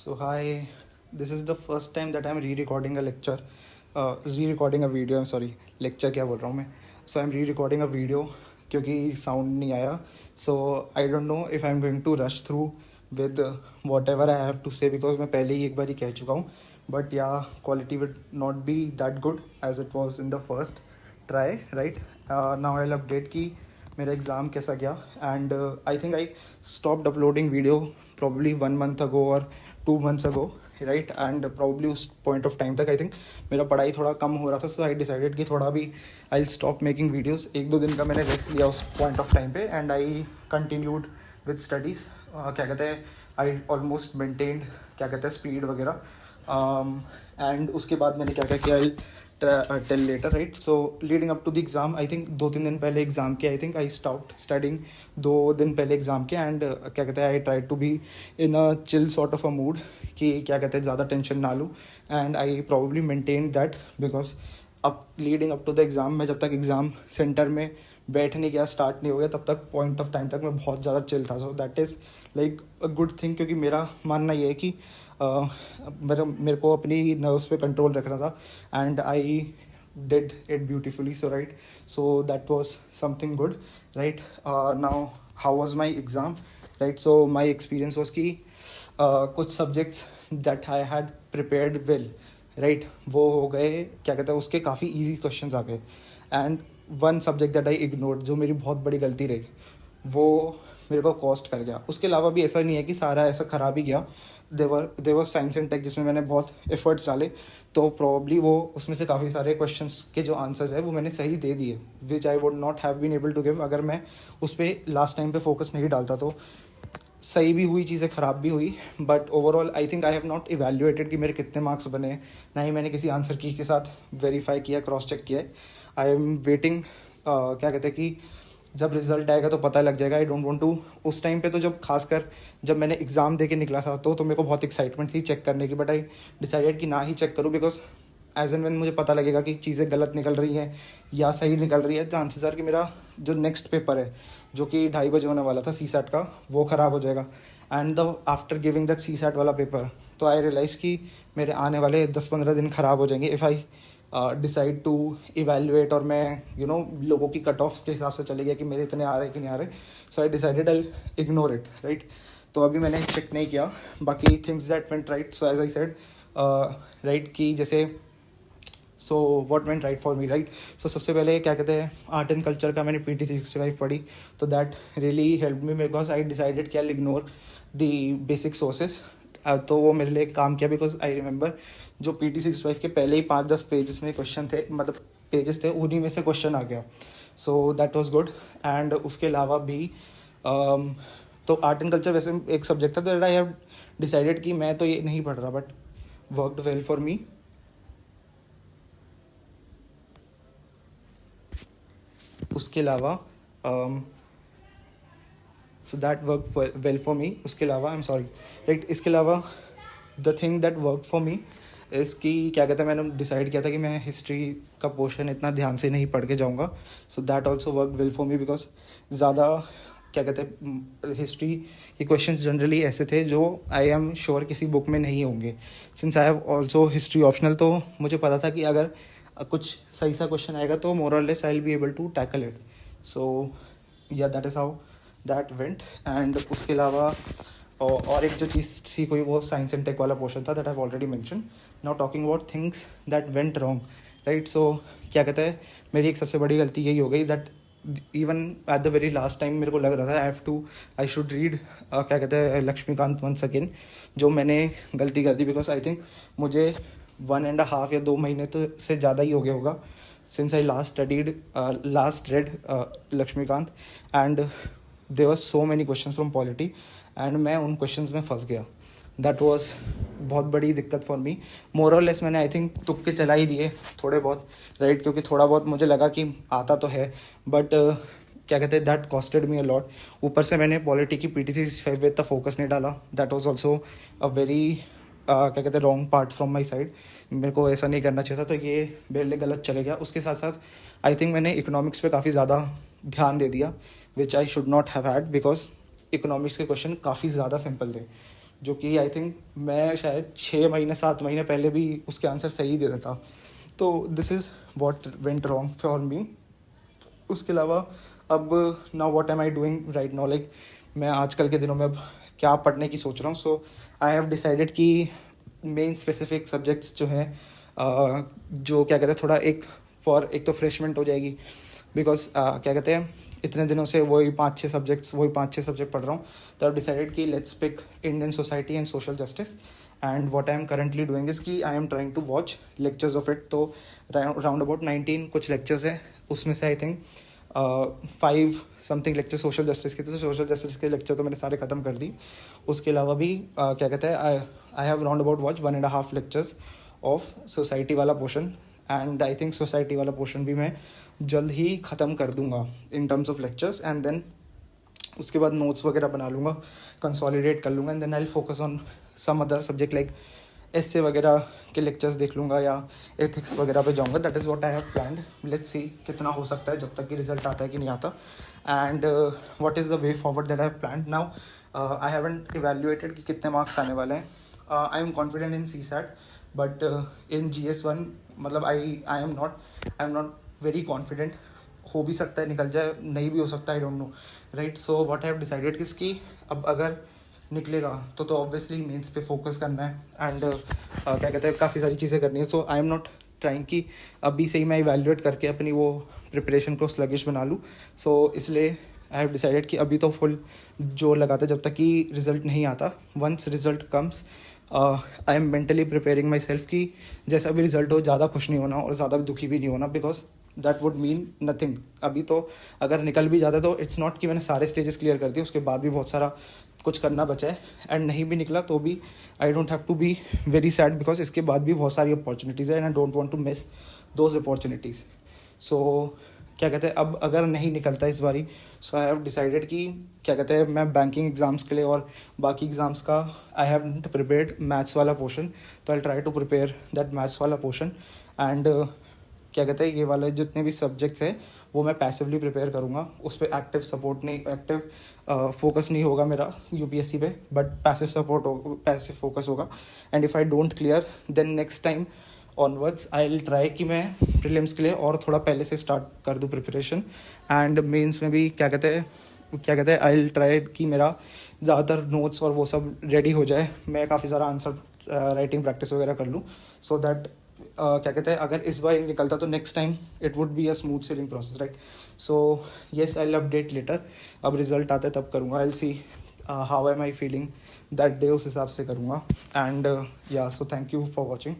So hi, this is the first time that I'm re-recording a lecture, re-recording a video. I'm sorry, lecture क्या बोल रहा हूँ मैं. So I'm re-recording a video क्योंकि sound नहीं आया. So I don't know if I'm going to rush through with whatever I have to say because मैं पहले ही एक बार ही कह चुका हूँ. But yeah, quality would not be that good as it was in the first try, right? Now I'll update कि मेरा exam कैसा गया. And I think I stopped uploading video probably 1 month ago और 2 months ago, right. And probably उस point of time तक I think मेरा पढ़ाई थोड़ा कम हो रहा था. सो आई डिसाइडेड कि थोड़ा भी आई स्टॉप मेकिंग वीडियोज़. 1-2 दिन का मैंने रेस्ट लिया उस पॉइंट ऑफ टाइम पे and I continued with studies. क्या कहते हैं, आई ऑलमोस्ट मेंटेन्ड क्या कहते हैं स्पीड वगैरह. एंड उसके बाद मैंने क्या क्या किया I tell later, right. So leading up to the exam I think 2-3 दिन पहले एग्ज़ाम के I think I stopped studying 2 दिन पहले एग्ज़ाम के. एंड क्या कहते हैं I try to be in a chill sort of a mood कि क्या कहते हैं ज़्यादा टेंशन ना लूँ. And I probably maintain that because अब leading up to the exam मैं जब तक एग्ज़ाम सेंटर में बैठ नहीं गया, स्टार्ट नहीं हो गया, तब तक पॉइंट ऑफ टाइम तक मैं बहुत ज़्यादा चिल था. So that is like a good thing क्योंकि मेरा मानना ये है कि मेरे को अपनी नर्व्स पे कंट्रोल रखना था. And I did it beautifully, so right, so that was something good, right. Now how was my exam, right. So my experience was कि कुछ subjects that I had prepared well, right, वो हो गए क्या कहते हैं उसके काफ़ी easy questions आ गए. And one subject that I ignored जो मेरी बहुत बड़ी गलती रही वो मेरे को कॉस्ट कर गया. उसके अलावा भी ऐसा नहीं है कि सारा ऐसा ख़राब ही गया. देवर साइंस एंड टेक जिसमें मैंने बहुत एफर्ट्स डाले तो प्रॉब्ली वो उसमें से काफ़ी सारे क्वेश्चंस के जो आंसर्स है वो मैंने सही दे दिए which I would not have been able to give अगर मैं उस पर लास्ट टाइम पे फोकस नहीं डालता. तो सही भी हुई चीज़ें, ख़राब भी हुई. But overall I think I have not evaluated कि मेरे कितने मार्क्स बने, ना ही मैंने किसी आंसर की के साथ वेरीफाई किया, क्रॉस चेक किया. आई एम वेटिंग क्या कहते हैं कि जब रिजल्ट आएगा तो पता लग जाएगा. आई डोंट वांट टू उस टाइम पे तो जब खासकर जब मैंने एग्ज़ाम दे के निकला था तो मेरे को बहुत एक्साइटमेंट थी चेक करने की. बट आई डिसाइडेड कि ना ही चेक करूँ बिकॉज एज एंड व्हेन मुझे पता लगेगा कि चीज़ें गलत निकल रही हैं या सही निकल रही है, चांसेस आर कि मेरा जो नेक्स्ट पेपर है जो कि 2:30 बजे होने वाला था CSAT का वो ख़राब हो जाएगा. And the after giving that CSAT वाला पेपर तो आई रियलाइज़ कि मेरे आने वाले 10-15 दिन ख़राब हो जाएंगे if I decide to evaluate. और मैं लोगों की कट ऑफ्स के हिसाब से चले गया कि मेरे इतने आ रहे कि नहीं आ रहे. So I decided I ignore it, right. तो अभी मैंने चेक नहीं किया. बाकी things that went right, so as I said right कि जैसे so what went right for me, right. So सबसे पहले क्या कहते हैं आर्ट एंड कल्चर का मैंने PT 365 पढ़ी तो that really help me because I decided कि I ignore the basic sources. तो वो मेरे लिए काम किया बिकॉज आई रिमेंबर जो PT 365 के पहले ही 5-10 पेजेस में क्वेश्चन थे, मतलब पेजेस थे, उन्हीं में से क्वेश्चन आ गया. So that was good. And उसके अलावा भी तो आर्ट एंड कल्चर वैसे एक सब्जेक्ट था तो आई हैव डिसाइडेड कि मैं तो ये नहीं पढ़ रहा but worked well for me. उसके अलावा so that work well for me. उसके अलावा आई एम सॉरी, राइट. इसके अलावा the thing that work for me इसकी क्या कहते हैं मैंने डिसाइड किया था कि मैं हिस्ट्री का पोर्शन इतना ध्यान से नहीं पढ़ के जाऊँगा. So that also work well for me because ज़्यादा क्या कहते हैं हिस्ट्री के क्वेश्चंस जनरली ऐसे थे जो आई एम श्योर किसी बुक में नहीं होंगे. Since I have also history optional तो मुझे पता था कि अगर कुछ सही सा क्वेश्चन आएगा तो मोर और less I will be able to tackle it. So yeah that is how that went. And उसके अलावा और एक जो चीज़ सीख हुई वो साइंस एंड टेक वाला पोर्शन था that I have already mention. Now talking about things that went wrong, right. So क्या कहते हैं मेरी एक सबसे बड़ी गलती यही हो गई that even at the very last time मेरे को लग रहा था आई शुड रीड क्या कहते हैं लक्ष्मीकांत वंस अगेन, जो मैंने गलती कर दी बिकॉज आई थिंक मुझे 1.5 या 2 महीने तो से ज़्यादा ही हो गया होगा since I last read Laxmikanth. And there were so many questions from polity and मैं उन क्वेश्चंस में फंस गया. दैट वाज बहुत बड़ी दिक्कत फॉर मी. मोर और लेस मैंने आई थिंक तुक्के चला ही दिए थोड़े बहुत, राइट, क्योंकि थोड़ा बहुत मुझे लगा कि आता तो है बट क्या कहते हैं that costed me a lot. ऊपर से मैंने पॉलिटी की PT 365 पे इतना फोकस नहीं डाला. That was also a very क्या कहते हैं wrong part from my side. मेरे को ऐसा नहीं करना चाहिए था तो ये मेरे लिए गलत चले गया. उसके साथ साथ आई थिंक मैंने इकोनॉमिक्स पे काफ़ी ज़्यादा ध्यान दे दिया which I should not have had because economics के क्वेश्चन काफ़ी ज़्यादा सिंपल थे. जो कि आई थिंक मैं शायद 6 महीने 7 महीने पहले भी उसके आंसर सही दे देता। तो this is what went wrong for me. उसके अलावा अब now what am I doing right now, like मैं आजकल के दिनों में अब क्या पढ़ने की सोच रहा हूँ। सो आई हैव डिसाइडेड कि मेन स्पेसिफिक सब्जेक्ट्स जो हैं जो क्या कहते हैं थोड़ा एक तो फ्रेशमेंट हो जाएगी, बिकॉज क्या कहते हैं इतने दिनों से वही 5-6 सब्जेक्ट पढ़ रहा हूँ। तो आई डिसाइडेड कि let's pick Indian society and social justice, and what I am currently doing is कि I am trying to watch lectures of it. तो राउंड अबाउट 19 कुछ लेक्चर्स हैं, उसमें से I think 5 something lecture social justice के। तो social justice के lecture तो मैंने सारे ख़त्म कर दी। उसके अलावा भी क्या कहते हैं I have round about watch 1.5 lectures of society वाला portion, and I think society वाला पोर्शन भी मैं जल्द ही ख़त्म कर दूंगा in terms of lectures. And then उसके बाद नोट्स वगैरह बना लूँगा, कंसोलिडेट कर लूँगा, and then I will focus on some other subject like essay वगैरह के लेक्चर्स देख लूँगा या एथिक्स वगैरह पे जाऊँगा। That is what I have planned. Let's see कितना हो सकता है जब तक कि रिजल्ट आता है कि नहीं आता, and what is the way forward that I have planned. Now I haven't evaluated कि कितने मार्क्स आने वाले हैं। I am confident in CSAT, but in GS1 मतलब I am not very confident. हो भी सकता है निकल जाए, नहीं भी हो सकता, I don't know right. So what I have decided कि अब अगर निकलेगा तो ऑब्वियसली मेंस पे फोकस करना है, एंड क्या कहते हैं काफ़ी सारी चीज़ें करनी है। सो आई एम नॉट ट्राइंग कि अभी से ही मैं इवैल्यूएट करके अपनी वो प्रिपरेशन को स्लगिश बना लूँ। सो इसलिए आई हैव डिसाइडेड कि अभी तो फुल जोर लगाते जब तक कि रिज़ल्ट नहीं आता। Once result comes I am mentally preparing myself कि जैसा भी रिजल्ट हो ज़्यादा खुश नहीं होना और ज़्यादा दुखी भी नहीं होना, because that would mean nothing. अभी तो अगर निकल भी जाता तो इट्स नॉट कि मैंने सारे स्टेजेस क्लियर कर दिए, उसके बाद भी बहुत सारा कुछ करना बचा है, एंड नहीं भी निकला तो भी I don't have to be very sad, because इसके बाद भी बहुत सारी अपॉर्चुनिटीज़ है and I don't want to miss those opportunities. So क्या कहते हैं अब अगर नहीं निकलता इस बारी, सो आई हैव डिसाइडेड कि क्या कहते हैं मैं बैंकिंग एग्ज़ाम्स के लिए और बाकी एग्ज़ाम्स का I have not prepared maths वाला पोर्शन, तो I try to prepare that maths वाला पोर्शन। एंड क्या कहते हैं ये वाले जितने भी सब्जेक्ट्स हैं वो मैं पैसिवली प्रिपेयर करूँगा, उस पर एक्टिव फोकस नहीं होगा मेरा UPSC पे, बट पैसिव फोकस होगा। And if I don't clear then next time onwards I will try कि मैं प्रीलिम्स के लिए और थोड़ा पहले से स्टार्ट कर दूँ प्रिपरेशन, एंड मेंस में भी क्या कहते हैं आई विल ट्राई कि मेरा ज़्यादातर नोट्स और वो सब रेडी हो जाए, मैं काफ़ी सारा आंसर राइटिंग प्रैक्टिस वगैरह कर लूँ, सो दैट क्या कहते हैं अगर इस बार निकलता तो next time it would be a smooth sailing process, right. So yes I will update later. अब रिजल्ट आता है तब करूँगा, I will see how am I feeling that day, उस हिसाब से करूँगा। एंड या so thank you for watching.